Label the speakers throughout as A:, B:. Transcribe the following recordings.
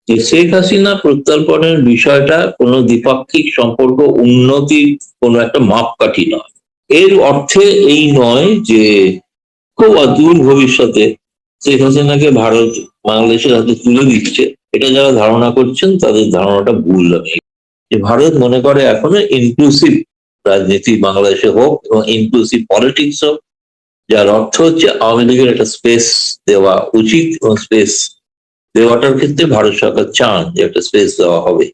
A: যে শেখ হাসিনা প্রত্যর্পণের বিষয়টা কোনো দ্বিপাক্ষিক সম্পর্ক উন্নতির কোনো একটা মাপকাঠি নয়। এর অর্থে এই নয় যে খুব অদূর ভবিষ্যতে শেখ হাসিনাকে ভারত বাংলাদেশের হাতে তুলে দিচ্ছে, এটা যারা ধারণা করছেন তাদের ধারণাটা ভুল। আমি যে ভারত মনে করে এখনো ইনক্লুসিভ রাজনীতি বাংলাদেশে হোক এবং ইনক্লুসিভ পলিটিক্স হোক, যার অর্থ হচ্ছে আওয়ামী লীগের একটা স্পেস দেওয়া উচিত এবং স্পেস দেওয়াটার ক্ষেত্রে ভারত সরকার চান যে একটা স্পেস দেওয়া হবে,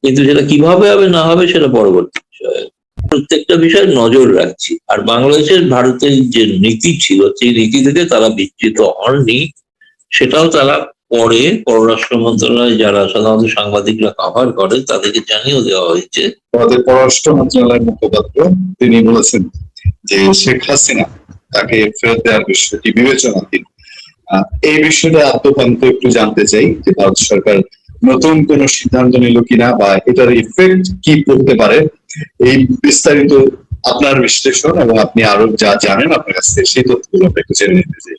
A: কিন্তু সেটা কিভাবে হবে না হবে সেটা পরবর্তী বিষয়। প্রত্যেকটা বিষয়ে নজর রাখছি। আর বাংলাদেশের ভারতের যে নীতি ছিল সেই নীতি থেকে তারা বিচ্যুত হননি, সেটাও তারা পরে পররাষ্ট্র মন্ত্রণালয় যারা সাধারণত সাংবাদিকরা কভার করে তাদেরকে জানিয়ে দেওয়া হয়েছে।
B: আমাদের পররাষ্ট্র মন্ত্রণালয়ের মুখপাত্র তিনি বলেছেন যে শেখ হাসিনা তাকে ফেরত দেওয়ার বিষয়টি বিবেচনাধীন। এই বিষয়টা আদ্যপান্ত একটু জানতে চাই যে ভারত সরকার নতুন কোন সিদ্ধান্ত নিল কিনা বা এটার ইফেক্ট কি পড়তে পারে, এই বিস্তারিত আপনার বিশ্লেষণ এবং আপনি আরো যা জানেন আপনার কাছ থেকে সেই তথ্যগুলো একটু জেনে নিতে চাই।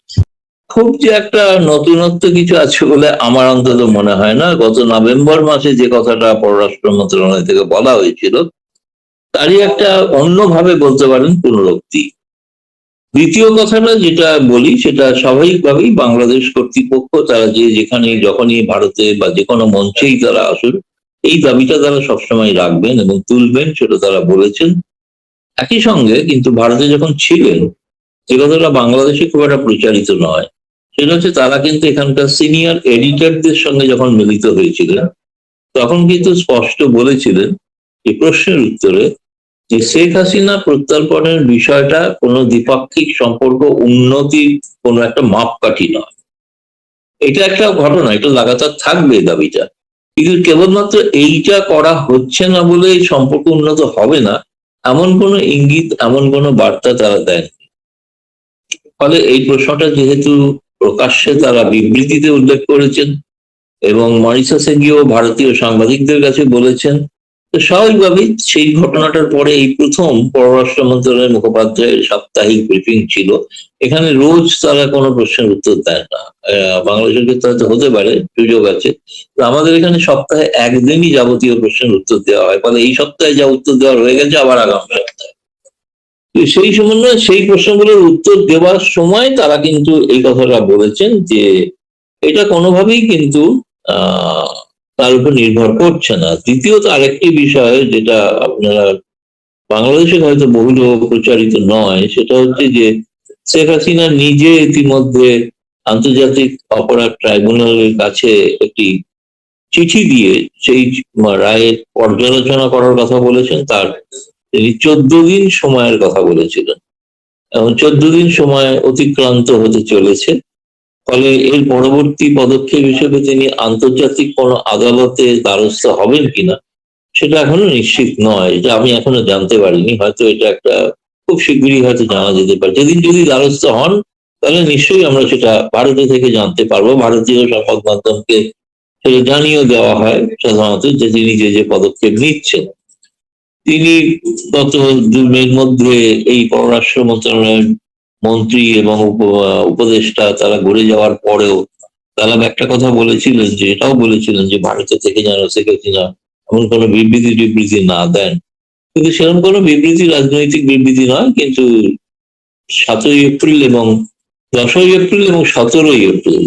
A: খুব যে একটা নতুনত্ব কিছু আছে বলে আমার অন্তত মনে হয় না। গত নভেম্বর মাসে যে কথাটা পররাষ্ট্র মন্ত্রণালয় থেকে বলা হয়েছিল তারই একটা অন্যভাবে বলতে পারেন পুনরুক্তি। দ্বিতীয় কথাটা যেটা বলি সেটা স্বাভাবিকভাবেই বাংলাদেশ কর্তৃপক্ষ তারা যে যেখানে যখনই ভারতে বা যে কোনো মঞ্চেই তারা আসুন এই দাবিটা তারা সবসময় রাখবেন এবং তুলবেন, সেটা তারা বলেছেন। একই সঙ্গে কিন্তু ভারতে যখন ছিলেন যে কথাটা বাংলাদেশে খুব একটা প্রচারিত নয়, সেটা হচ্ছে তারা কিন্তু এখানকার সিনিয়র এডিটরদের সঙ্গে যখন মিলিত হয়েছিলেন তখন কিন্তু স্পষ্ট বলেছিলেন যে প্রশ্নের উত্তরে যে শেখ হাসিনা প্রত্যর্পণের বিষয়টা কোনো দ্বিপাক্ষিক সম্পর্ক উন্নতির কোনো একটা মাপকাঠি নয়। এটা একটা ঘটনা, এটা লাগাতার থাকবে দাবিটা, কিন্তু কেবলমাত্র এইটা করা হচ্ছে না বলে সম্পর্ক উন্নত হবে না এমন কোনো ইঙ্গিত, এমন কোনো বার্তা তারা দেয়নি। ফলে এই প্রশ্নটা যেহেতু প্রকাশ্যে তারা বিবৃতিতে উল্লেখ করেছেন এবং মরিশাসে গিয়েও ভারতীয় সাংবাদিকদের কাছে বলেছেন, তো স্বাভাবিকভাবেই সেই ঘটনাটার পরে এই প্রথম পররাষ্ট্র মন্ত্রণালয়ের মুখপাত্রের সাপ্তাহিক ব্রিফিং ছিল। এখানে রোজ তারা কোনো প্রশ্নের উত্তর দেন না। বাংলাদেশের ক্ষেত্রে হয়তো হতে পারে, সুযোগ আছে, আমাদের এখানে সপ্তাহে একদিনই যাবতীয় প্রশ্নের উত্তর দেওয়া হয়। ফলে এই সপ্তাহে যা উত্তর দেওয়া হয়ে গেছে আবার আগামী সপ্তাহে সেই সমন্বয়ে সেই প্রশ্নগুলোর উত্তর দেওয়ার সময় তারা কিন্তু এই কথাটা বলেছেন যে এটা কোনোভাবেই কিন্তু তার উপর নির্ভর করছে না। দ্বিতীয়ত আরেকটি বিষয় যেটা আপনারা বাংলাদেশে হয়তো বহুল প্রচারিত নয়, সেটা হচ্ছে যে শেখ হাসিনা নিজে ইতিমধ্যে আন্তর্জাতিক অপরাধ ট্রাইব্যুনালের কাছে একটি চিঠি দিয়ে সেই রায়ের পর্যালোচনা করার কথা বলেছেন। তার তিনি 14 দিন সময়ের কথা বলেছিলেন এবং 14 দিন সময় অতিক্রান্ত হতে চলেছে। ফলে এর পরবর্তী পদক্ষেপ হিসেবে তিনি আন্তর্জাতিক কোনো আদালতে দ্বারস্থ হবেন কিনা সেটা এখনো নিশ্চিত নয়। এটা আমি এখনো জানতে পারিনি, হয়তো এটা একটা খুব শীঘ্রই হয়তো জানা যেতে পারে। যেদিন যদি দ্বারস্থ হন তাহলে নিশ্চয়ই আমরা সেটা ভারতে থেকে জানতে পারবো। ভারতীয় সংবাদ মাধ্যমকে সেটা জানিয়ে দেওয়া হয় সাধারণত যে তিনি যে যে পদক্ষেপ নিচ্ছেন। তিনি গত 2 মের মধ্যে এই পররাষ্ট্র মন্ত্রণালয়ের মন্ত্রী এবং উপদেষ্টা তারা ঘুরে যাওয়ার পরেও তারা একটা কথা বলেছিলেন, যে এটাও বলেছিলেন যে ভারতের থেকে যেন শেখ হাসিনা এমন কোনো বিবৃতি না দেন। কিন্তু সেরকম কোনো বিবৃতি রাজনৈতিক বিবৃতি নয়, কিন্তু 7ই এপ্রিল এবং 10ই এপ্রিল এবং 17ই এপ্রিল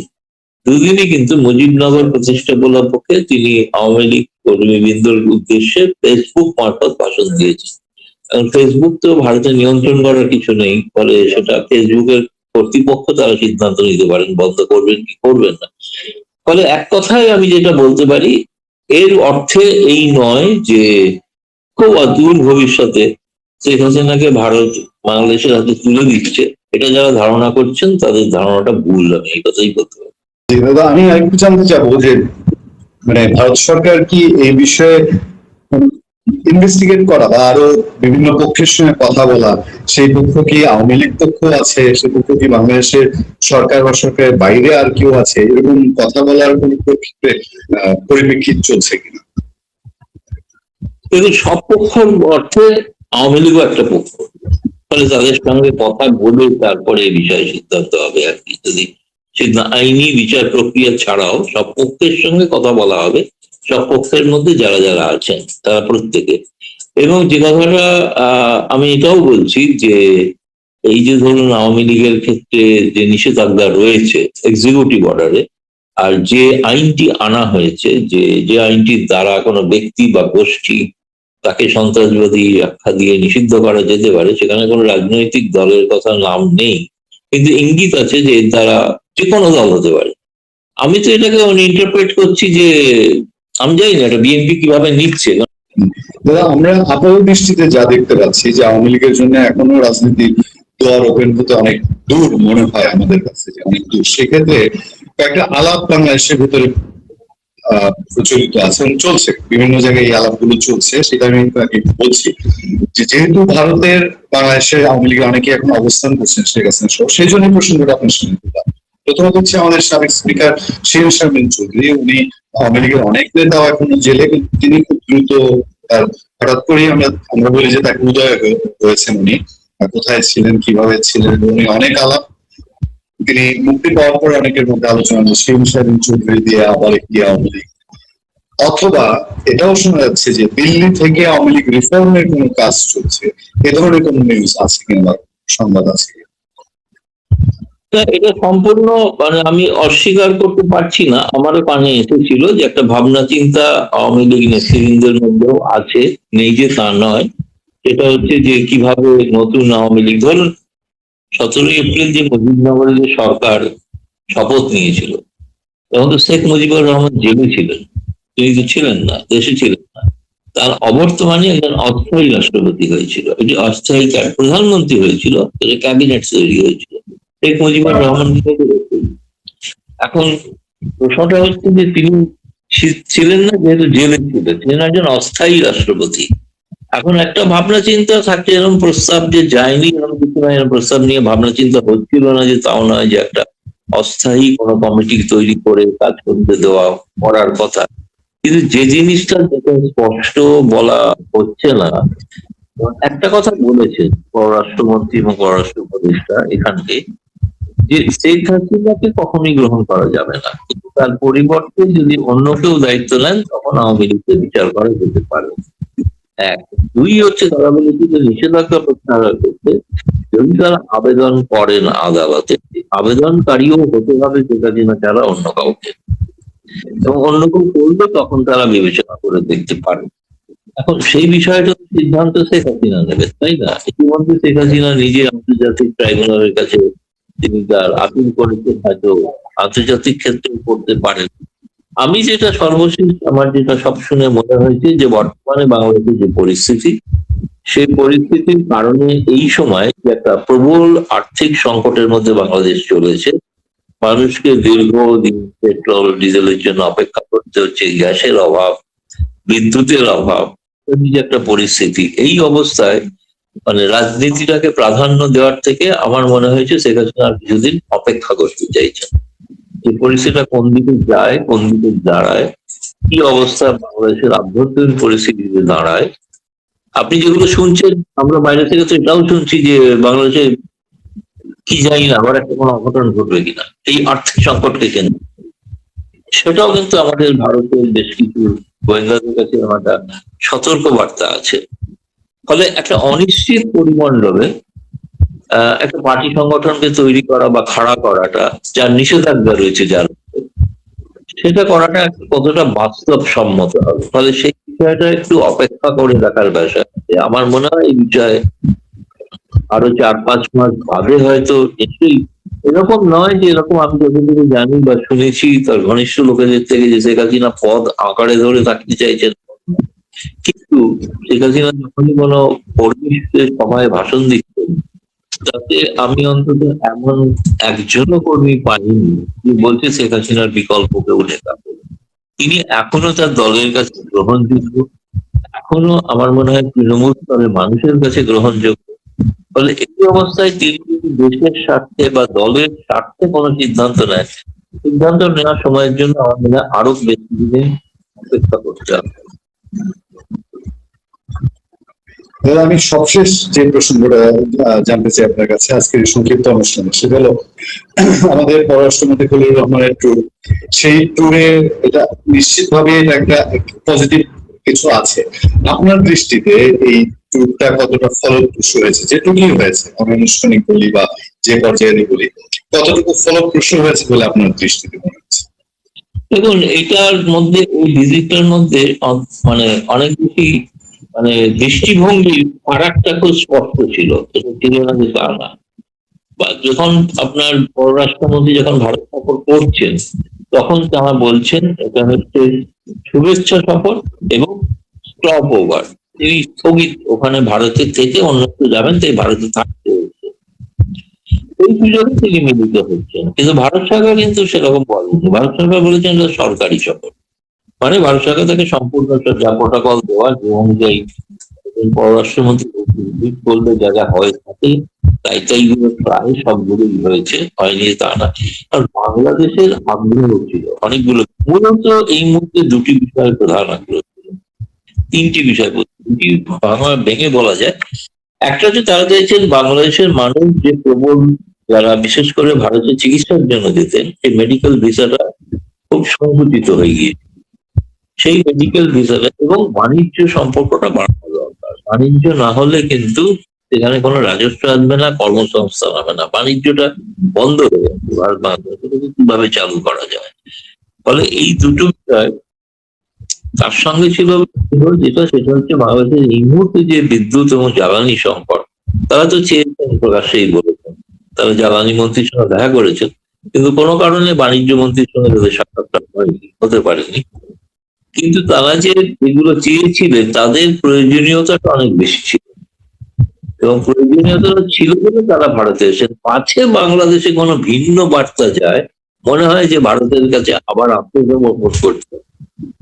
A: দুদিনই কিন্তু মুজিবনগর প্রতিষ্ঠা উপলক্ষে তিনি আওয়ামী লীগ কর্মীবৃন্দর উদ্দেশ্যে ফেসবুক মারফত ভাষণ দিয়েছেন। কারণ ফেসবুক তো ভারতে নিয়ন্ত্রণ করার কিছু নেই, ফলে সেটা ফেসবুকের কর্তৃপক্ষ তারা সিদ্ধান্ত নিতে পারেন বন্ধ করবেন কি করবেন না। ফলে এক কথায় আমি যেটা বলতে পারি, এর অর্থে এই নয় যে খুব অদূর ভবিষ্যতে শেখ হাসিনাকে ভারত বাংলাদেশের হাতে তুলে দিচ্ছে, এটা যারা ধারণা করছেন তাদের ধারণাটা ভুল। আমি এই কথাই বলতে পারি।
B: দাদা, আমি আরেকটু জানতে চাবো যে মানে ভারত সরকার কি এই বিষয়ে ইনভেস্টিগেট করা বা আরো বিভিন্ন পক্ষের সঙ্গে কথা বলা, সেই পক্ষ কি আওয়ামী লীগ পক্ষ আছে, সেই পক্ষ কি বাংলাদেশের সরকার বা সরকারের বাইরে আর কেউ আছে, এরকম কথা বলার কোন পরিপ্রেক্ষিত চলছে কিনা?
A: কিন্তু সব পক্ষের অর্থে আওয়ামী লীগও একটা পক্ষ, ফলে তাদের সঙ্গে কথা বলে তারপরে এই বিষয়ে সিদ্ধান্ত হবে আর কি। যদি আইনি বিচার প্রক্রিয়া ছাড়াও সব পক্ষের সঙ্গে কথা বলা হবে, সব পক্ষের মধ্যে যারা যারা আছেন তারা প্রত্যেকে। এবং যে কথাটা আমি এটাও বলছি যে এই যে ধরুন আওয়ামী লীগের ক্ষেত্রে যে নিষেধাজ্ঞা রয়েছে এক্সিকিউটিভ অর্ডারে, আর যে আইনটি আনা হয়েছে, যে আইনটির দ্বারা কোনো ব্যক্তি বা গোষ্ঠী তাকে সন্ত্রাসবাদী আখ্যা দিয়ে নিষিদ্ধ করা যেতে পারে, সেখানে কোনো রাজনৈতিক দলের কথা নাম নেই, কিন্তু ইঙ্গিত আছে যে এর দ্বারা যে কোনো দল হতে পারে। আমি তো এটাকে ইন্টারপ্রেট করছি যে আমি জানি না এটা বিএনপি কিভাবে নিচ্ছে।
B: দাদা, আমরা আপাত দৃষ্টিতে যা দেখতে পাচ্ছি যে আওয়ামী লীগের জন্য এখনো রাজনীতির দুয়ার ওপেন হতে অনেক দূর মনে হয় আমাদের কাছে, যে অনেক দূর। সেক্ষেত্রে কয়েকটা আলাপ বাংলাদেশের ভিতরে প্রচলিত আছে এবং চলছে, বিভিন্ন জায়গায় এই আলাপগুলো চলছে। সেটা আমি আপনাকে বলছি যে যেহেতু ভারতের বাংলাদেশের আওয়ামী লীগের অনেকে এখন অবস্থান করছেন শেখ হাসিনা সহ, সেই জন্য প্রসঙ্গটা আপনার সঙ্গে তুললাম। প্রথমত হচ্ছে আমাদের সাবেক স্পিকার শিরিন শারমিন চৌধুরী, উনি আওয়ামী লীগের অনেক নেতাও এখনো জেলে, কিন্তু তিনি খুব দ্রুত হঠাৎ করেই আমরা বলি যে তাকে উদয় হয়েছেন উনি। কোথায় ছিলেন, কিভাবে ছিলেন, উনি অনেক আলাপ। তিনি মুক্তি পাওয়ার পরে অনেকের মধ্যে আলোচনা শিরিন শারমিন চৌধুরী দিয়ে আবার একটি আওয়ামী লীগ, অথবা এটাও শোনা যাচ্ছে যে দিল্লি থেকে আওয়ামী লীগ রিফর্মের কোনো কাজ চলছে। এ ধরনের কোনো নিউজ আছে কিংবা সংবাদ আছে কিনা?
A: এটা সম্পূর্ণ আমি অস্বীকার করতে পারছি না, আমারও কানে এসেছিল যে একটা ভাবনা চিন্তা আওয়ামী লীগ নেতৃবৃন্দের মধ্যেও আছে, নেই যে তা নয়। সেটা হচ্ছে যে কিভাবে নতুন আওয়ামী লীগ, ধরুন 17 এপ্রিল যে মুজিবনগরে যে সরকার শপথ নিয়েছিল, তখন তো শেখ মুজিবুর রহমান জেলে ছিলেন, তিনি তো ছিলেন না, দেশে ছিলেন না। তার অবর্তমানে একজন অস্থায়ী রাষ্ট্রপতি হয়েছিল, একটি অস্থায়ী প্রধানমন্ত্রী হয়েছিল, ক্যাবিনেট তৈরি হয়েছিল শেখ মুজিবুর রহমান। এখন প্রশ্নটা হচ্ছে যে তিনি ছিলেন না, যেহেতু জেলে ছিলেন, তিনি একজন অস্থায়ী রাষ্ট্রপতি। এখন একটা ভাবনা চিন্তা থাকছে, এরকম প্রস্তাব যে যায়নি এরকম কিছু নয়, এরকম প্রস্তাব নিয়ে ভাবনা চিন্তা হচ্ছিল না যে তাও নয়, যে একটা অস্থায়ী কোনো কমিটি তৈরি করে কাজ করতে দেওয়া করার কথা। কিন্তু যে জিনিসটা স্পষ্ট বলা হচ্ছে না, একটা কথা বলেছেন পররাষ্ট্রমন্ত্রী এবং পররাষ্ট্র উপদেষ্টা এখানকে, যে শেখ হাসিনাকে কখনোই গ্রহণ করা যাবে না, কিন্তু তার পরিবর্তে যদি অন্য কেউ দায়িত্ব নেন তখন আওয়ামী লীগকে বিচার করা যেতে পারে। এক। দুই হচ্ছে তারা বলেছে যে নিষেধাজ্ঞা প্রত্যাহার করতে যদি তারা আবেদন করেন আদালতে, আবেদনকারীও হতে হবে শেখ হাসিনা ছাড়া অন্য কাউকে, এবং অন্য কেউ করলে তখন তারা বিবেচনা করে দেখতে পারে। এখন সেই বিষয়টা সিদ্ধান্ত শেখ হাসিনা নেবে, তাই না? ইতিমধ্যে শেখ হাসিনা নিজে আন্তর্জাতিক ট্রাইব্যুনালের কাছে তিনি তার আপিল করেছেন, হয়তো আন্তর্জাতিক ক্ষেত্রে করতে পারেন। আমি যেটা সর্বশেষ আমার যেটা সব শুনে মনে হয়েছে যে বর্তমানে বাংলাদেশের যে পরিস্থিতি, সেই পরিস্থিতির কারণে এই সময় যে একটা প্রবল আর্থিক সংকটের মধ্যে বাংলাদেশ চলেছে, মানুষকে দীর্ঘদিন পেট্রোল ডিজেলের জন্য অপেক্ষা করতে হচ্ছে, গ্যাসের অভাব, বিদ্যুতের অভাব, এই যে একটা পরিস্থিতি, এই অবস্থায় রাজনীতিটাকে প্রাধান্য দেওয়ার থেকে আমার মনে হয়েছে শেখ হাসিনা আর কিছুদিন অপেক্ষা করতে চাইছেন, যে পরিস্থিতিটা কোন দিকে যায়, কোন দিকে দাঁড়ায়, কি অবস্থা বাংলাদেশের আভ্যন্তরীণ পরিস্থিতিতে দাঁড়ায়। আপনি যেগুলো শুনছেন, আমরা বাইরে থেকে তো এটাও শুনছি যে বাংলাদেশে কি জানি না আবার একটা কোনো অঘটন ঘটবে কিনা এই আর্থিক সংকটকে কেন্দ্র, সেটাও কিন্তু আমাদের ভারতের বেশ কিছু গোয়েন্দাদের কাছে একটা সতর্ক বার্তা আছে। ফলে একটা অনিশ্চিত পরিমণ্ডলে একটা পার্টি সংগঠনকে তৈরি করা বা খাড়া করাটা, যার নিষেধাজ্ঞা রয়েছে যার, সেটা করাটা কতটা বাস্তবসম্মত হবে। ফলে সেই বিষয়টা একটু অপেক্ষা করে দেখার বিষয়। আমার মনে হয় এই বিষয়ে আরো 4-5 মাস বাদে হয়তো নিশ্চয়ই, এরকম নয় যে এরকম আমি যতটুকু জানি বা শুনেছি তার ঘনিষ্ঠ লোকেদের থেকে, যে শেখ হাসিনা পদ আঁকড়ে ধরে থাকতে চাইছেন, কিন্তু শেখ হাসিনা যখনই কোনো কর্মীদের সভায় ভাষণ দিচ্ছেন, তাতে আমি অন্তত এমন একজনও কর্মী পাইনি যে বলছে শেখ হাসিনার বিকল্প কেউ নেতা। তিনি এখনো তার দলের কাছে গ্রহণযোগ্য, এখনো আমার মনে হয় তৃণমূল স্তরের মানুষের কাছে গ্রহণযোগ্য। ফলে এই অবস্থায় তিনি যদি দেশের স্বার্থে বা দলের স্বার্থে কোনো সিদ্ধান্ত নেয়, সিদ্ধান্ত নেওয়ার সময়ের জন্য আমার মনে হয় আরো বেশি দিনে অপেক্ষা করতে হবে।
B: তাহলে আমি সবশেষ যে প্রসঙ্গটা জানতে চাই আপনার কাছে আজকের এই সংক্ষিপ্ত অনুষ্ঠানে, সেটা হলো আমাদের পররাষ্ট্রমন্ত্রী খলিলুর রহমানের ট্যুর। সেই ট্যুরে এটা নিশ্চিতভাবে এটা একটা পজিটিভ কিছু আছে। আপনার দৃষ্টিতে এই ট্যুরটা কতটা ফলপ্রসূ হয়েছে, যেটুকুই হয়েছে, অনানুষ্ঠানিক বলি বা যে পর্যায়ে বলি, কতটুকু ফলপ্রসূ হয়েছে বলে আপনার দৃষ্টিতে মনে হচ্ছে?
A: দেখুন, এটার মধ্যে এই ভিজিটটার মধ্যে মানে অনেক বেশি মানে দৃষ্টিভঙ্গির ফারাকটা খুব স্পষ্ট ছিল, এটা ছিল না যে তা না। বা যখন আপনার পররাষ্ট্রমন্ত্রী যখন ভারত সফর করছেন, তখন তারা বলছেন এটা হচ্ছে শুভেচ্ছা সফর এবং স্টপ ওভার। তিনি স্থগিত, ওখানে ভারতের থেকে অন্যত্র যাবেন, তাই ভারতে থাকতে হচ্ছে, এই সুযোগে তিনি মিলিত হচ্ছেন। কিন্তু ভারত সরকার কিন্তু সেরকম বলেনি। ভারত সরকার বলেছেন এটা সরকারি সফর, মানে ভারত সরকার তাকে সম্পূর্ণ যা প্রোটোকল দেওয়া যে অনুযায়ী পররাষ্ট্রমন্ত্রী বললে যা যা হয়ে থাকে তাই তাইগুলো প্রায় সবগুলোই হয়েছে, হয়নি তা না। আর বাংলাদেশের আগ্রহ ছিল অনেকগুলো, মূলত এই মুহূর্তে দুটি বিষয় প্রধান আগ্রহ ছিল, তিনটি বিষয় দুটি ভাঙা ভেঙে বলা যায়। একটা হচ্ছে তারা চাইছেন বাংলাদেশের মানুষ যে প্রবল, যারা বিশেষ করে ভারতে চিকিৎসার জন্য যেতেন, এই মেডিকেল ভিসাটা খুব সংকুচিত হয়ে গিয়েছে। সেই মেডিকেল ভিসাটা এবং বাণিজ্য সম্পর্কটা বাড়ানো দরকার। বাণিজ্য না হলে কিন্তু সেখানে কোনো রাজস্ব আসবে না, কর্মসংস্থান হবে না, বাণিজ্যটা বন্ধ হয়ে যাচ্ছে। ভারত বাংলাদেশকে কিভাবে চালু করা যায়, ফলে এই দুটো বিষয় তার সঙ্গে ছিল। যেটা সেটা হচ্ছে বাংলাদেশের এই মুহূর্তে যে বিদ্যুৎ এবং জ্বালানি সংকট, তারা তো চেয়েছেন, প্রকাশ্যেই বলেছেন, তারা জ্বালানি মন্ত্রীর সঙ্গে দেখা করেছেন, কিন্তু কোনো কারণে বাণিজ্য মন্ত্রীর সঙ্গে তাদের সাক্ষাৎকার হয়নি, হতে পারেনি। কিন্তু তারা যে এগুলো চেয়েছিলেন তাদের প্রয়োজনীয়তাটা অনেক বেশি ছিল, এবং প্রয়োজনীয়তা ছিল বলে তারা ভারতে এসেছেন। পাছে বাংলাদেশে কোনো ভিন্ন বার্তা যায়, মনে হয় যে ভারতের কাছে আবার আত্মসমর্পণ করতে,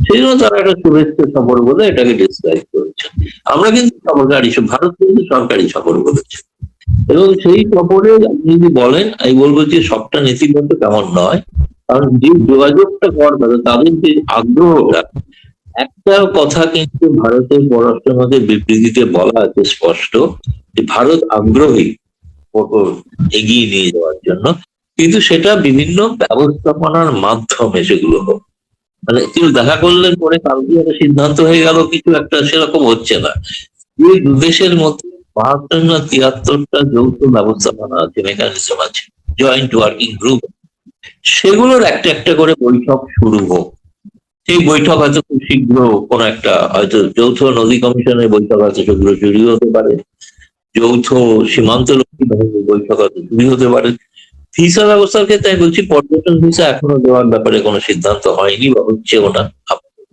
A: সেই জন্য তারা একটা শুভেচ্ছা সফর বলে এটাকে ডিসক্রাইব করেছে। আমরা কিন্তু সরকারি, ভারত কিন্তু সরকারি সফর বলেছে। এবং সেই সফরে আপনি যদি বলেন, আমি বলবো যে সবটা নীতিগত কেমন নয়, কারণ যে যোগাযোগটা করবে তাদের যে আগ্রহটা, একটা কথা কিন্তু ভারতের পররাষ্ট্রমন্ত্রী বিবৃতিতে বলা আছে স্পষ্ট, যে ভারত আগ্রহী এগিয়ে নিয়ে যাওয়ার জন্য, কিন্তু সেটা বিভিন্ন ব্যবস্থাপনার মাধ্যমে সেগুলো হোক। মানে কেউ দেখা করলেন পরে কালকে একটা সিদ্ধান্ত হয়ে গেল কিছু একটা, সেরকম হচ্ছে না। এই দু দেশের মধ্যে ৭২ না ৭৩টা যৌথ ব্যবস্থাপনা আছে, মেকানিজম আছে, জয়েন্ট ওয়ার্কিং গ্রুপ, সেগুলোর একটা একটা করে বৈঠক শুরু হোক। সেই বৈঠক হয়তো খুব শীঘ্র কোন একটা, হয়তো যৌথ নদী কমিশনের বৈঠক হয়তো সেগুলো শুরু হতে পারে, যৌথ সীমান্তরক্ষী বাহিনীর বৈঠক হয়তো শুরু হতে পারে। ভিসা ব্যবস্থার ক্ষেত্রে আমি বলছি, পর্যটন ভিসা এখনো দেওয়ার ব্যাপারে কোনো সিদ্ধান্ত হয়নি বা হচ্ছেও না আপাতত।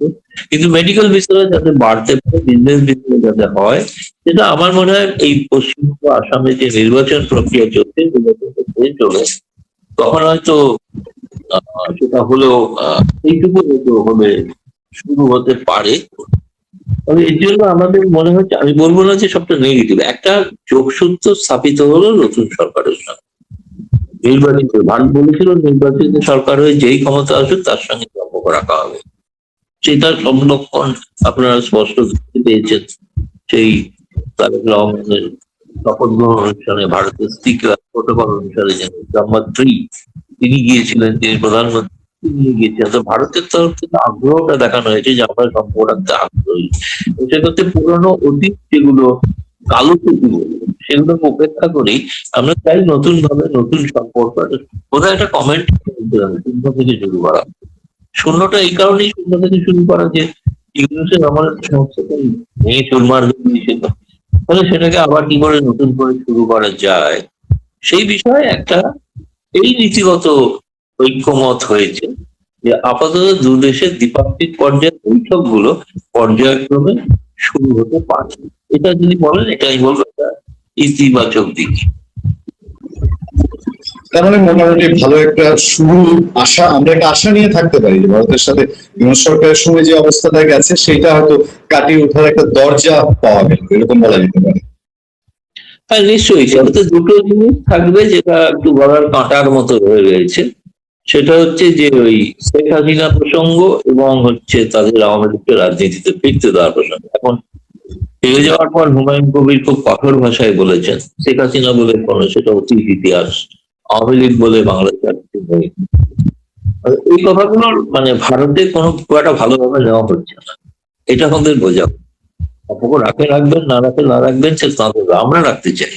A: কিন্তু মেডিকেল ভিসাটা যাতে বাড়তে পারে, বিজনেস ভিসা যাতে হয়, সেটা আমার মনে হয় এই পশ্চিমবঙ্গ আসামে যে নির্বাচন প্রক্রিয়া চলছে, নির্বাচন প্রক্রিয়া চলে, তখন হয়তো সেটা হলেও এইটুকু হয়তো হবে, শুরু হতে পারে। তবে এর জন্য আমাদের মনে হচ্ছে, আমি বলবো না যে সবটা নেগেটিভ, একটা যোগসূত্র স্থাপিত হলো নতুন সরকারের সঙ্গে। নির্বাচিত, ভারত বলেছিল নির্বাচিত সরকার হয়ে যেই ক্ষমতা আসবে তার সঙ্গে সম্পর্ক রাখা হবে, সেটার সংরক্ষণ আপনারা স্পষ্ট দেখতে পেয়েছেন। সেই তারেক রহমানের শপথ গ্রহণ অনুষ্ঠানে ভারতের স্পিকার প্রোটোকল অনুসারে নাম্বার 3 তিনি গিয়েছিলেন, তিনি প্রধানমন্ত্রী নিয়ে গিয়েছিলেন। তো ভারতের তরফ থেকে আগ্রহটা দেখানো হয়েছে যে আমরা সম্পর্ক রাখতে আগ্রহী। সেক্ষেত্রে পুরনো অতীত যেগুলো কালো স্মৃতিগুলো, সেগুলোকে উপেক্ষা করেই আমরা চাই নতুন ভাবে নতুন সম্পর্ক। বোধহয় একটা কমেন্ট শূন্য থেকে শুরু করা, শূন্যটা এই কারণেই শূন্য থেকে শুরু করা যে ইউনুসের আমার সংস্থাটা নিয়ে চুরমার দিয়েছিল, ফলে সেটাকে আবার কি করে নতুন করে শুরু করা যায়, সেই বিষয়ে একটা এই নীতিগত ঐক্যমত হয়েছে যে আপাতত দু দেশের দ্বিপাক্ষিক পর্যায়ের বৈঠক গুলো পর্যায়ক্রমে শুরু হতে পারে। এটা যদি বলেন, এটাই বলবো একটা ইতিবাচক দিক।
B: তার মানে মোটামুটি ভালো একটা শুরু, আশা, আমরা একটা আশা নিয়ে থাকতে পারি যে ভারতের সাথে ইউনুস সরকারের সঙ্গে যে অবস্থাটা গেছে সেটা হয়তো কাটিয়ে ওঠার একটা দরজা পাওয়া গেল, এরকম বলা যেতে পারে।
A: হ্যাঁ, নিশ্চয়ই। সেটাতে দুটো জিনিস থাকবে যেটা একটু গলার কাঁটার মতো রয়ে রয়েছে, সেটা হচ্ছে যে ওই শেখ হাসিনা প্রসঙ্গ এবং হচ্ছে তাদের আওয়ামী লীগকে রাজনীতিতে ফিরতে দেওয়ার প্রসঙ্গ। এখন হেরে যাওয়ার পর হুমায়ুন কবির খুব কঠোর ভাষায় বলেছেন, শেখ হাসিনা বলে কোনো সেটা অতীত ইতিহাস, আওয়ামী লীগ বলে বাংলাদেশ আর কিছু নেই। আর এই কথাগুলোর মানে ভারতে কোনো খুব একটা ভালোভাবে নেওয়া হচ্ছে না, এটা আমাদের বোঝা। অপর রাখে রাখবেন, না রাখে না রাখবেন, সে তাদের, আমরা রাখতে চাই।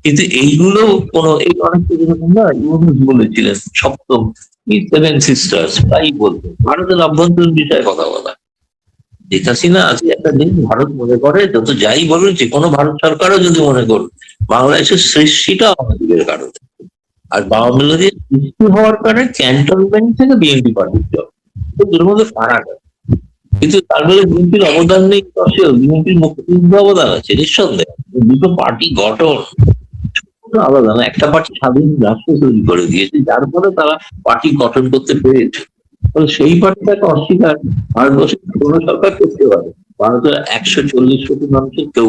A: কিন্তু এইগুলো কোনো এই অনেকটা যেরকম না ইউনুস বলেছিলেন সপ্তম সেভেন সিস্টার্স, তাই বলতো ভারতের আভ্যন্তরীণ বিষয়ে কথা বলা। শেখ হাসিনা আজকে একটা দিন ভারত মনে করে, যত যাই বলুন, যে কোনো ভারত সরকারও যদি মনে করুন বাংলাদেশের সৃষ্টিটা আওয়ামী লীগের কারণে, আর আওয়ামী লীগের সৃষ্টি হওয়ার কারণে ক্যান্টনমেন্ট থেকে বিএনপি পার্টির জব, তো দুটোর মধ্যে ফারাক আছে। কিন্তু তার মধ্যে বিএনপির অবদান নেই, দশেও বিএনপির মুক্তিযুদ্ধ অবদান আছে নিঃসন্দেহে। দুটো পার্টি গঠন কোনো আলাদা না, একটা পার্টি স্বাধীন রাষ্ট্র তৈরি করে দিয়েছে, যার ফলে তারা পার্টি গঠন করতে পেরেছে। ফলে সেই পার্টিটাকে অস্বীকার ভারতবর্ষের কোনো সরকার করতে পারে, ভারতের 140 কোটি মানুষের কেউ